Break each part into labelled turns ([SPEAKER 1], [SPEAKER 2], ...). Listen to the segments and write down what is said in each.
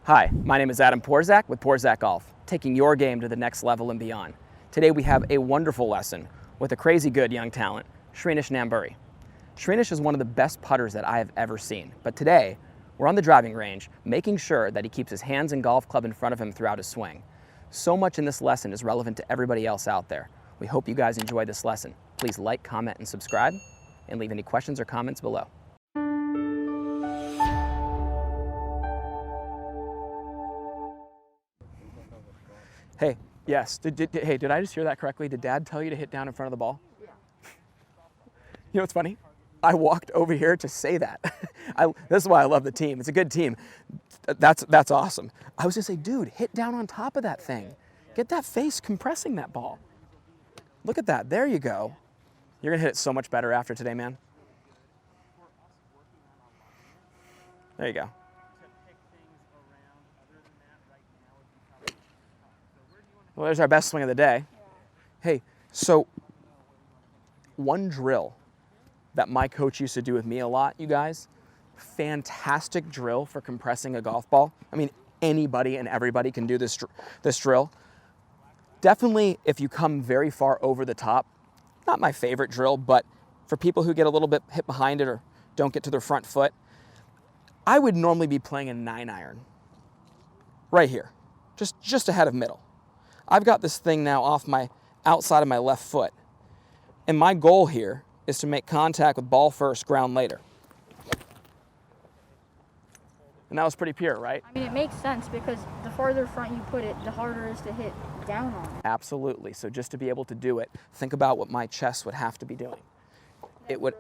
[SPEAKER 1] Hi, my name is Adam Porzak with Porzak Golf, taking your game to the next level and beyond. Today we have a wonderful lesson with a crazy good young talent, Shrinish Namburi. Shrinish is one of the best putters that I have ever seen, but today we're on the driving range making sure that he keeps his hands and golf club in front of him throughout his swing. So much in this lesson is relevant to everybody else out there. We hope you guys enjoy this lesson. Please like, comment, and subscribe, and leave any questions or comments below. Hey, yes, hey, did I just hear that correctly? Did Dad tell you to hit down in front of the ball? Yeah. You know what's funny? I walked over here to say that. This is why I love the team. It's a good team. That's awesome. I was gonna say, dude, hit down on top of that thing. Get that face compressing that ball. Look at that, there you go. You're gonna hit it so much better after today, man. There you go. Well, there's our best swing of the day. Hey, so one drill that my coach used to do with me a lot, you guys, fantastic drill for compressing a golf ball. I mean, anybody and everybody can do this drill. Definitely if you come very far over the top, not my favorite drill, but for people who get a little bit hit behind it or don't get to their front foot, I would normally be playing a 9-iron right here, just ahead of middle. I've got this thing now off my outside of my left foot. And my goal here is to make contact with ball first, ground later. And that was pretty pure, right?
[SPEAKER 2] I mean, it makes sense because the farther front you put it, the harder it is to hit down on it.
[SPEAKER 1] Absolutely. So just to be able to do it, think about what my chest would have to be doing. It would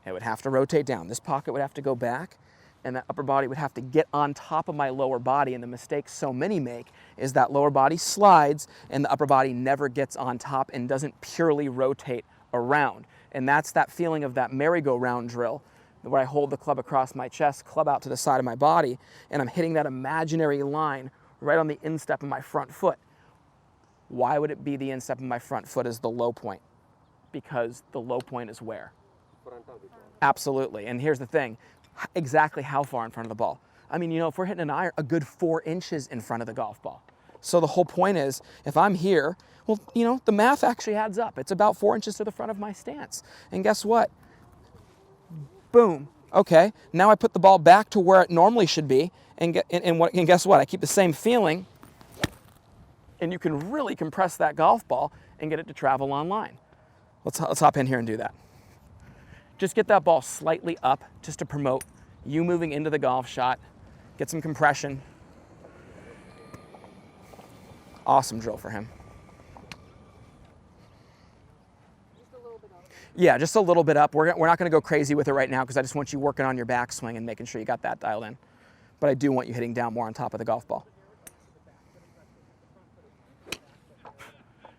[SPEAKER 1] have to rotate down. This pocket would have to go back, and that upper body would have to get on top of my lower body. And the mistake so many make is that lower body slides and the upper body never gets on top and doesn't purely rotate around. And that's that feeling of that merry-go-round drill where I hold the club across my chest, club out to the side of my body, and I'm hitting that imaginary line right on the instep of my front foot. Why would it be the instep of my front foot is the low point? Because the low point is where? Absolutely. And here's the thing. Exactly how far in front of the ball? I mean, you know, if we're hitting an iron, a good 4 inches in front of the golf ball. So the whole point is, if I'm here, well, you know, the math actually adds up. It's about 4 inches to the front of my stance. And guess what? Boom. Okay, now I put the ball back to where it normally should be, and guess what? I keep the same feeling, and you can really compress that golf ball and get it to travel on line. Let's hop in here and do that. Just get that ball slightly up just to promote you moving into the golf shot, get some compression. Awesome drill for him. Yeah, just a little bit up. We're not going to go crazy with it right now because I just want you working on your backswing and making sure you got that dialed in. But I do want you hitting down more on top of the golf ball.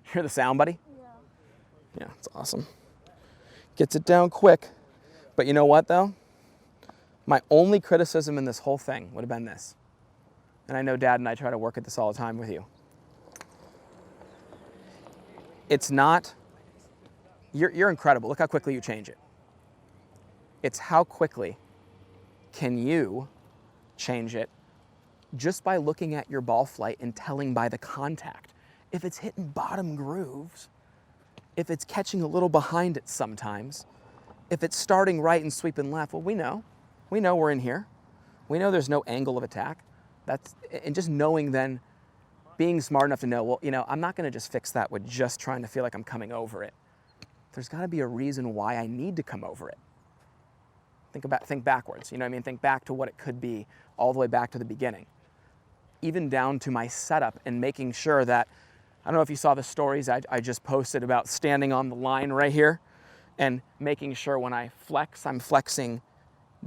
[SPEAKER 1] Hear the sound, buddy? Yeah, it's awesome. Gets it down quick. But you know what, though? My only criticism in this whole thing would have been this. And I know Dad and I try to work at this all the time with you. It's not... You're incredible. Look how quickly you change it. It's how quickly can you change it just by looking at your ball flight and telling by the contact. If it's hitting bottom grooves, if it's catching a little behind it sometimes, if it's starting right and sweeping left, well, we know we're in here. We know there's no angle of attack. And just knowing then, being smart enough to know, well, you know, I'm not gonna just fix that with just trying to feel like I'm coming over it. There's got to be a reason why I need to come over it. Think backwards, you know what I mean? Think back to what it could be, all the way back to the beginning. Even down to my setup and making sure that, I don't know if you saw the stories I just posted about standing on the line right here and making sure when I flex, I'm flexing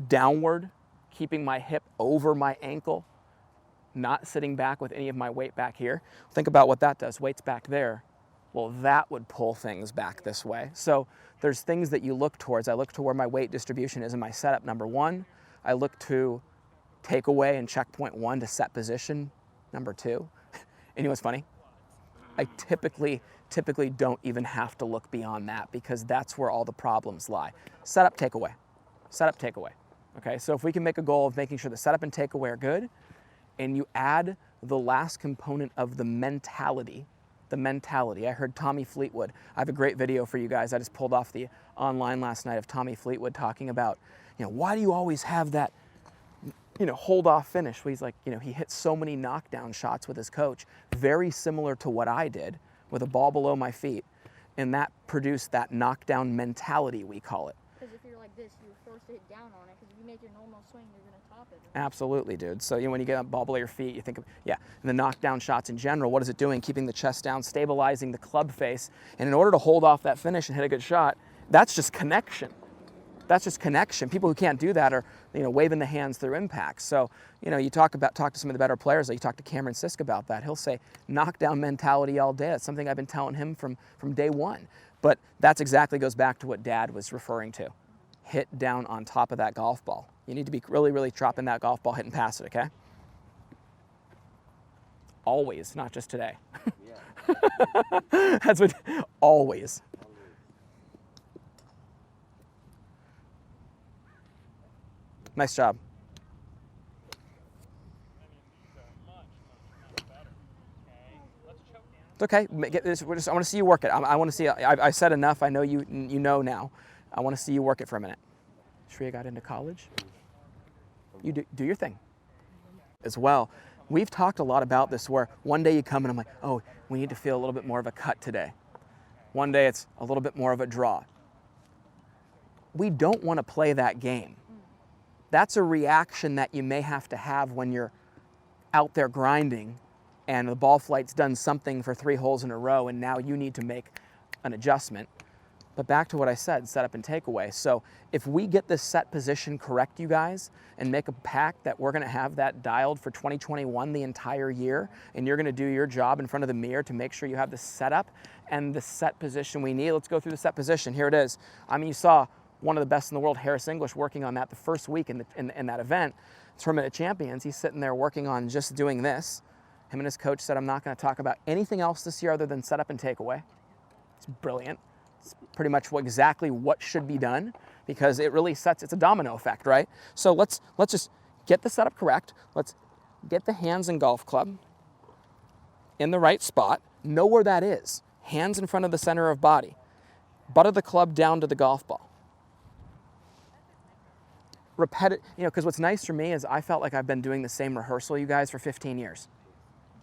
[SPEAKER 1] downward, keeping my hip over my ankle, not sitting back with any of my weight back here. Think about what that does. Weight's back there. Well, that would pull things back this way. So there's things that you look towards. I look to where my weight distribution is in my setup, number one. I look to takeaway and checkpoint 1 to set position, number 2. And you know what's funny? I typically don't even have to look beyond that because that's where all the problems lie. Setup, takeaway. Setup, takeaway. Okay, so if we can make a goal of making sure the setup and takeaway are good, and you add the last component of the mentality. I heard Tommy Fleetwood. I have a great video for you guys. I just pulled off the online last night of Tommy Fleetwood talking about, why do you always have that, hold off finish? Well, he's like, he hit so many knockdown shots with his coach, very similar to what I did with a ball below my feet. And that produced that knockdown mentality, we call it.
[SPEAKER 2] Because if you're like this, you're forced to hit down on it. Because if you make your normal swing, you're going to top it.
[SPEAKER 1] Absolutely, dude. So when you get a ball below your feet, you think of, and the knockdown shots in general, what is it doing? Keeping the chest down, stabilizing the club face. And in order to hold off that finish and hit a good shot, that's just connection. That's just connection. People who can't do that are, waving the hands through impact. So, you talk to some of the better players, like you talk to Cameron Sisk about that. He'll say knockdown mentality all day. It's something I've been telling him from day one. But that's exactly goes back to what Dad was referring to. Hit down on top of that golf ball. You need to be really, really dropping that golf ball, hitting past it, okay? Always, not just today. That's what, always. Nice job. It's okay. I want to see you work it. I want to see. I said enough. I know you know now. I want to see you work it for a minute. Shreya got into college. You do your thing as well. We've talked a lot about this where one day you come and I'm like, oh, we need to feel a little bit more of a cut today. One day it's a little bit more of a draw. We don't want to play that game. That's a reaction that you may have to have when you're out there grinding and the ball flight's done something for 3 holes in a row and now you need to make an adjustment. But back to what I said, set up and takeaway. So if we get this set position correct, you guys, and make a pact that we're going to have that dialed for 2021 the entire year, and you're going to do your job in front of the mirror to make sure you have the setup and the set position we need. Let's go through the set position. Here it is. I mean, you saw one of the best in the world, Harris English, working on that the first week in that event. Tournament of Champions, he's sitting there working on just doing this. Him and his coach said, I'm not going to talk about anything else this year other than setup and takeaway. It's brilliant. It's pretty much exactly what should be done because it really it's a domino effect, right? So let's just get the setup correct. Let's get the hands and golf club in the right spot. Know where that is. Hands in front of the center of body. Butt of the club down to the golf ball. Because what's nice for me is I felt like I've been doing the same rehearsal, you guys, for 15 years.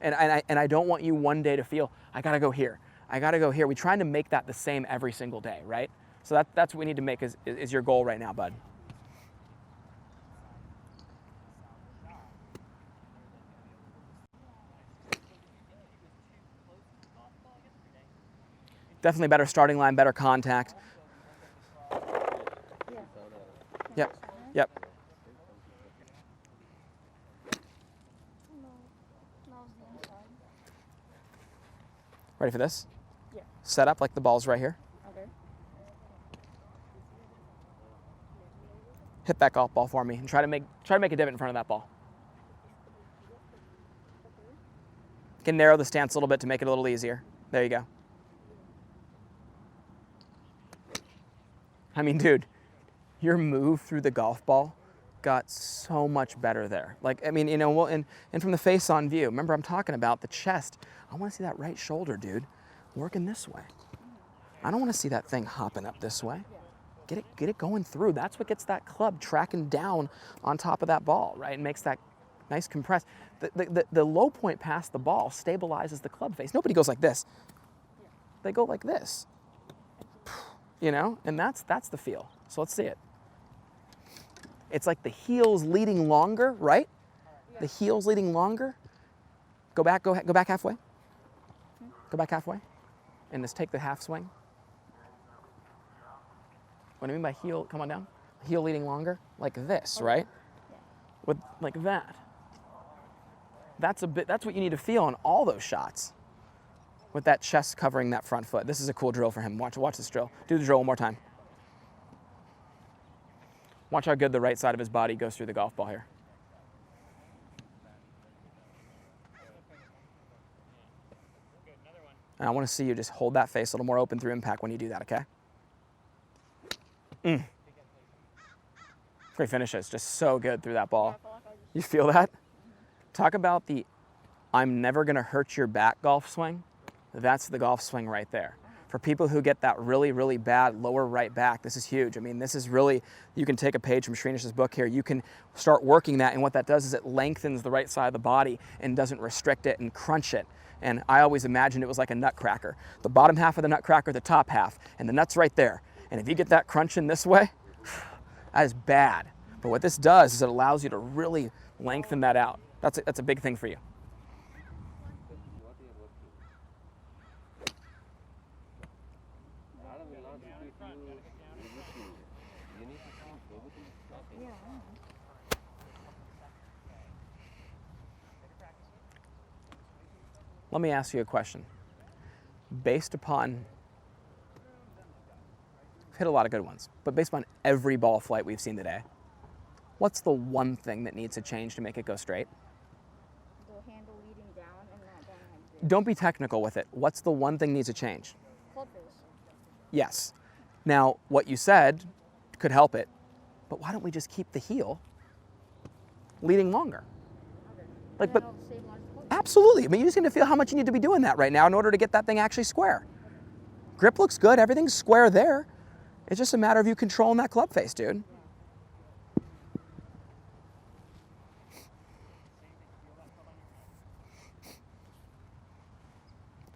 [SPEAKER 1] And I don't want you one day to feel, I got to go here. I got to go here. We're trying to make that the same every single day, right? So that's what we need to make is your goal right now, bud. Definitely better starting line, better contact. Yep. Ready for this?
[SPEAKER 2] Yeah.
[SPEAKER 1] Set up like the ball's right here.
[SPEAKER 2] Okay.
[SPEAKER 1] Hit that golf ball for me and try to make a divot in front of that ball. You can narrow the stance a little bit to make it a little easier. There you go. I mean, dude, your move through the golf ball got so much better there. Like, I mean, and from the face on view, remember I'm talking about the chest. I want to see that right shoulder, dude, working this way. I don't want to see that thing hopping up this way. Get it going through. That's what gets that club tracking down on top of that ball, right? And makes that nice compress. The low point past the ball stabilizes the club face. Nobody goes like this. They go like this. And that's the feel. So let's see it. It's like the heel's leading longer, right? The heel's leading longer. Go back halfway. Go back halfway. And just take the half swing. What I mean by heel, come on down. Heel leading longer, like this, right? With like that. That's what you need to feel on all those shots. With that chest covering that front foot. This is a cool drill for him. Watch this drill. Do the drill one more time. Watch how good the right side of his body goes through the golf ball here. And I want to see you just hold that face a little more open through impact when you do that, okay? Great finishes, just so good through that ball. You feel that? Talk about the I'm never gonna hurt your back golf swing. That's the golf swing right there. For people who get that really, really bad lower right back, this is huge. I mean, this is really, you can take a page from Srinish's book here. You can start working that, and what that does is it lengthens the right side of the body and doesn't restrict it and crunch it. And I always imagined it was like a nutcracker. The bottom half of the nutcracker, the top half, and the nut's right there. And if you get that crunching this way, that is bad. But what this does is it allows you to really lengthen that out. That's a big thing for you. Let me ask you a question. Based upon, we've hit a lot of good ones, but based upon every ball flight we've seen today, what's the one thing that needs to change to make it go straight?
[SPEAKER 2] The handle leading down and not going like this.
[SPEAKER 1] Don't be technical with it. What's the one thing needs to change?
[SPEAKER 2] Club face.
[SPEAKER 1] Yes. Now, what you said could help it, but why don't we just keep the heel leading longer?
[SPEAKER 2] Okay.
[SPEAKER 1] Like,
[SPEAKER 2] And
[SPEAKER 1] but
[SPEAKER 2] then I'll stabilize the club.
[SPEAKER 1] absolutely. I mean, you just need to feel how much you need to be doing that right now in order to get that thing actually square. Grip looks good. Everything's square there. It's just a matter of you controlling that club face, dude.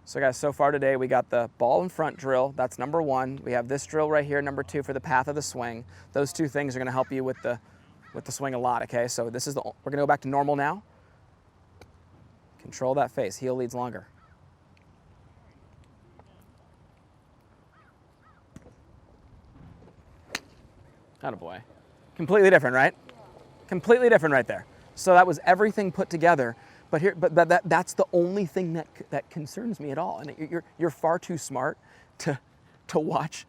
[SPEAKER 1] So guys, so far today we got the ball in front drill, that's number one. We have this drill right here, number two, for the path of the swing. Those two things are gonna help you with the swing a lot, okay? So this is we're gonna go back to normal now. Control that face, heel leads longer. Attaboy. Completely different, right? Completely different right there. So that was everything put together. But that's the only thing that concerns me at all. And you're far too smart to watch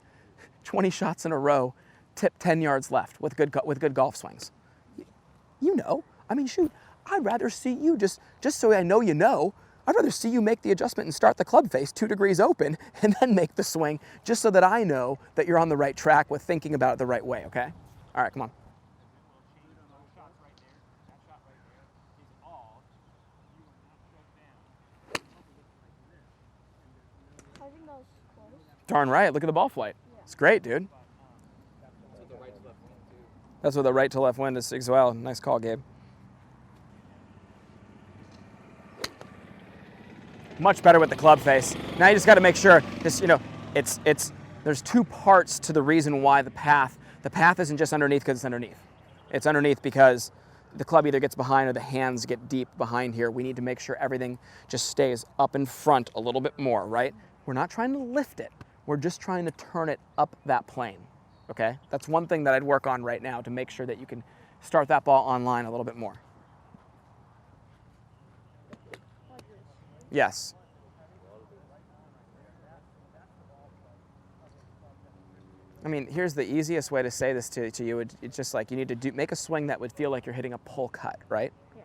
[SPEAKER 1] 20 shots in a row, tip 10 yards left with good golf swings. You know, I mean, shoot, I'd rather see you just so I know you know. I'd rather see you make the adjustment and start the club face 2 degrees open and then make the swing, just so that I know that you're on the right track with thinking about it the right way. Okay? All right, come on.
[SPEAKER 2] I think that was close.
[SPEAKER 1] Darn right. Look at the ball flight. It's great, dude. That's what the right to left wind is as well. Nice call, Gabe. Much better with the club face. Now you just got to make sure this, you know, there's two parts to the reason why the path isn't just underneath because it's underneath. It's underneath because the club either gets behind or the hands get deep behind here. We need to make sure everything just stays up in front a little bit more, right? We're not trying to lift it. We're just trying to turn it up that plane, okay? That's one thing that I'd work on right now to make sure that you can start that ball online a little bit more. Yes. I mean, here's the easiest way to say this to you. It's just like you need to make a swing that would feel like you're hitting a pull cut, right?
[SPEAKER 2] Yeah.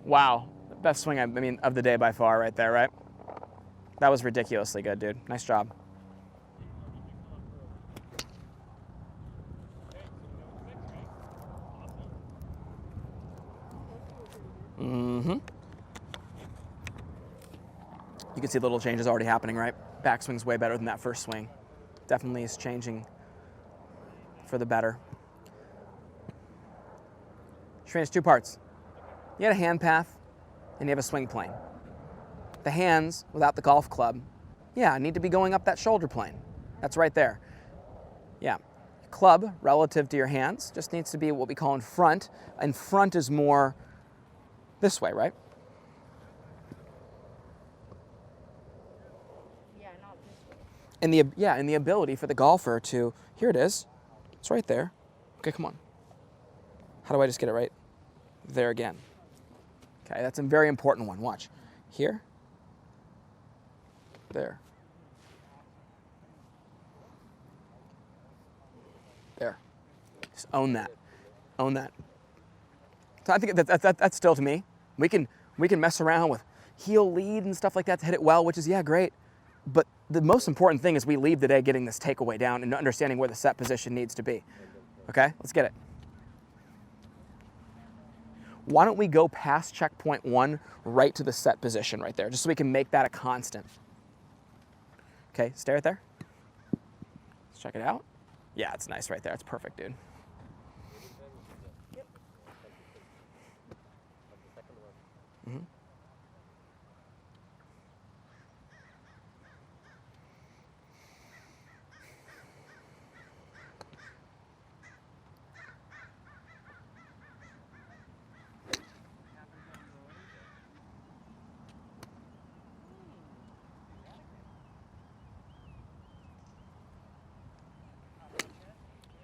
[SPEAKER 1] Wow, best swing of the day by far right there, right? That was ridiculously good, dude. Nice job. Mm-hmm. You can see the little changes already happening, right? Backswing's way better than that first swing. Definitely is changing for the better. Shreina's two parts. You had a hand path and you have a swing plane. The hands, without the golf club, yeah, need to be going up that shoulder plane. That's right there. Yeah. Club, relative to your hands, just needs to be what we call in front. And front is more this way, right?
[SPEAKER 2] Yeah, not this way.
[SPEAKER 1] And the ability for the golfer to, here it is. It's right there. Okay, come on. How do I just get it right? There again. Okay, that's a very important one. Watch. Here. There. There. Just own that. Own that. So I think that's still to me. We can mess around with heel lead and stuff like that to hit it well, which is, yeah, great. But the most important thing is we leave the day getting this takeaway down and understanding where the set position needs to be. Okay, let's get it. Why don't we go past checkpoint 1 right to the set position right there, just so we can make that a constant. Okay, stay right there. Let's check it out. Yeah, it's nice right there. It's perfect, dude. Mm-hmm.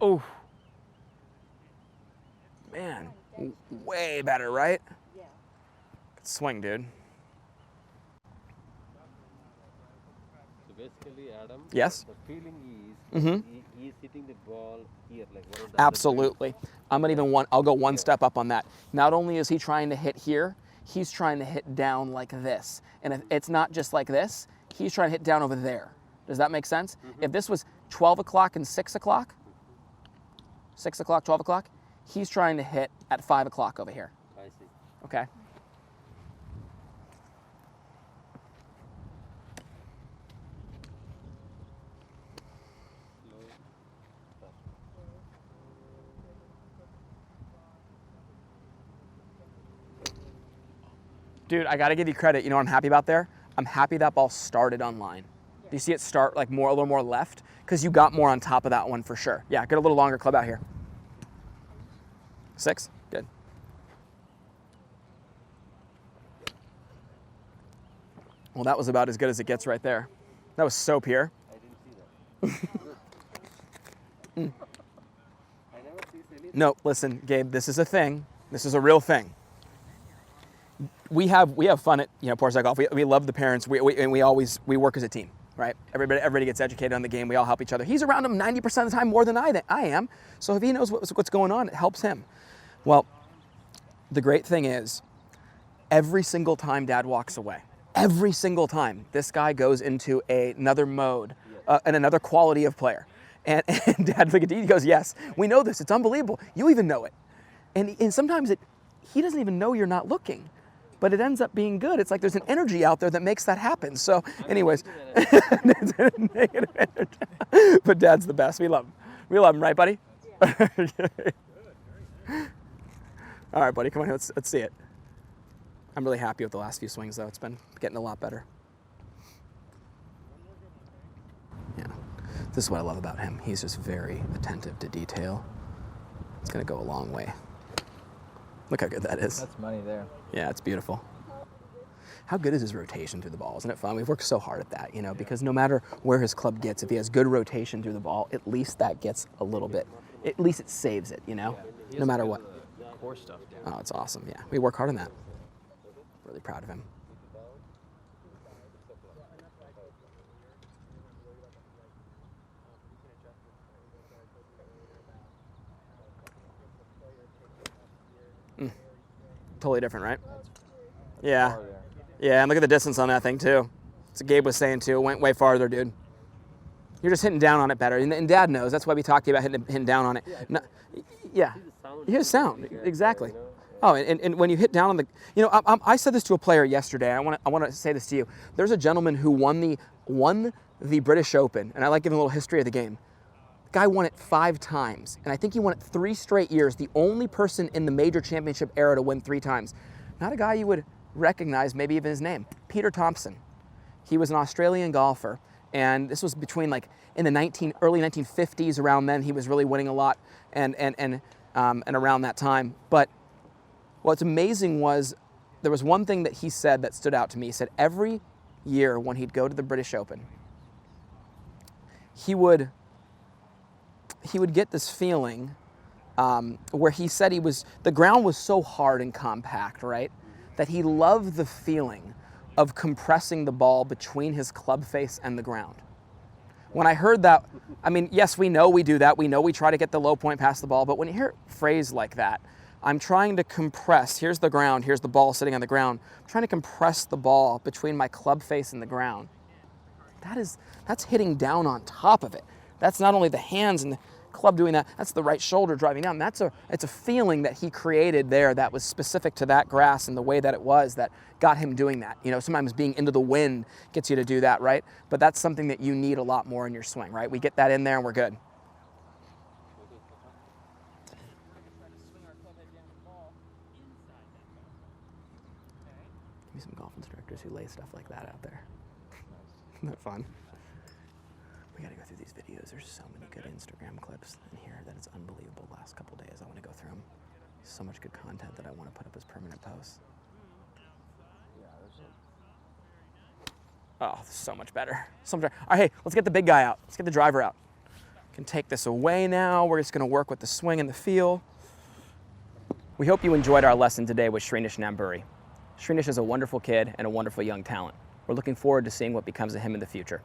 [SPEAKER 1] Oh, man, way better, right?
[SPEAKER 3] Yeah.
[SPEAKER 1] Good swing, dude.
[SPEAKER 4] So basically, Adam,
[SPEAKER 1] Yes?
[SPEAKER 4] the feeling is he is hitting the ball here, like one of the
[SPEAKER 1] Absolutely. I'll go one step up on that. Not only is he trying to hit here, he's trying to hit down like this. And if it's not just like this, he's trying to hit down over there. Does that make sense? If this was 12 o'clock and 6 o'clock, 6 o'clock, 12 o'clock, he's trying to hit at 5 o'clock over here.
[SPEAKER 4] I see.
[SPEAKER 1] Okay? Dude, I gotta give you credit. You know what I'm happy about there? I'm happy that ball started on line. Do you see it start like a little more left? Because you got more on top of that one for sure. Yeah, get a little longer club out here. 6, good. Well, that was about as good as it gets right there. That was so pure.
[SPEAKER 4] I didn't see that. I never see anything.
[SPEAKER 1] No, listen, Gabe, this is a thing. This is a real thing. We have fun at Porzak Golf. We love the parents. We work as a team, right? Everybody gets educated on the game. We all help each other. He's around him 90% of the time more than I am. So if he knows what's going on, it helps him. Well, the great thing is, every single time Dad walks away, every single time, this guy goes into another mode and another quality of player. And Dad look at he goes, yes, we know this. It's unbelievable. You even know it. And sometimes he doesn't even know you're not looking. But it ends up being good. It's like there's an energy out there that makes that happen. So anyways, negative energy. But Dad's the best. We love him. We love him, right, buddy? All right, buddy, come on, let's see it. I'm really happy with the last few swings, though. It's been getting a lot better. Yeah, this is what I love about him. He's just very attentive to detail. It's gonna go a long way. Look how good that is.
[SPEAKER 5] That's money there.
[SPEAKER 1] Yeah, it's beautiful. How good is his rotation through the ball? Isn't it fun? We've worked so hard at that, because no matter where his club gets, if he has good rotation through the ball, at least that gets a little bit. At least it saves it, no matter what.
[SPEAKER 5] Core stuff down.
[SPEAKER 1] Oh, it's awesome, yeah. We work hard on that. Really proud of him. Totally different, right? Yeah. Yeah, and look at the distance on that thing, too. That's what Gabe was saying, too. It went way farther, dude. You're just hitting down on it better. And Dad knows. That's why we talked to you about hitting down on it. Yeah. You hear sound. Exactly. Oh, and when you hit down on the... I said this to a player yesterday. I want to say this to you. There's a gentleman who won the British Open, and I like giving a little history of the game. Guy won it 5 times, and I think he won it 3 straight years. The only person in the major championship era to win 3 times. Not a guy you would recognize, maybe even his name. Peter Thompson. He was an Australian golfer, and this was between in the early 1950s. Around then, he was really winning a lot, and around that time. But what's amazing was there was one thing that he said that stood out to me. He said every year when he'd go to the British Open, he would get this feeling where he said the ground was so hard and compact, right, that he loved the feeling of compressing the ball between his club face and the ground. When I heard that, I mean, yes, we know we do that. We know we try to get the low point past the ball, but when you hear a phrase like that, I'm trying to compress, here's the ground, here's the ball sitting on the ground, I'm trying to compress the ball between my club face and the ground. that's hitting down on top of it. That's not only the hands and the club doing that, that's the right shoulder driving down. It's a feeling that he created there that was specific to that grass and the way that it was that got him doing that. You know, sometimes being into the wind gets you to do that, right? But that's something that you need a lot more in your swing, right? We get that in there and we're good. Give me some golf instructors who lay stuff like that out there. Isn't that fun? We gotta go through these videos. There's so many good Instagram clips in here that it's unbelievable. Last couple days, I want to go through them. So much good content that I want to put up as permanent posts. Oh, so much better. So much better. All right, hey, let's get the big guy out. Let's get the driver out. Can take this away now. We're just gonna work with the swing and the feel. We hope you enjoyed our lesson today with Shrinish Namburi. Shrinish is a wonderful kid and a wonderful young talent. We're looking forward to seeing what becomes of him in the future.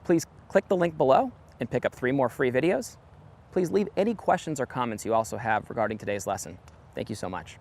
[SPEAKER 1] Please click the link below and pick up 3 more free videos. Please leave any questions or comments you also have regarding today's lesson. Thank you so much.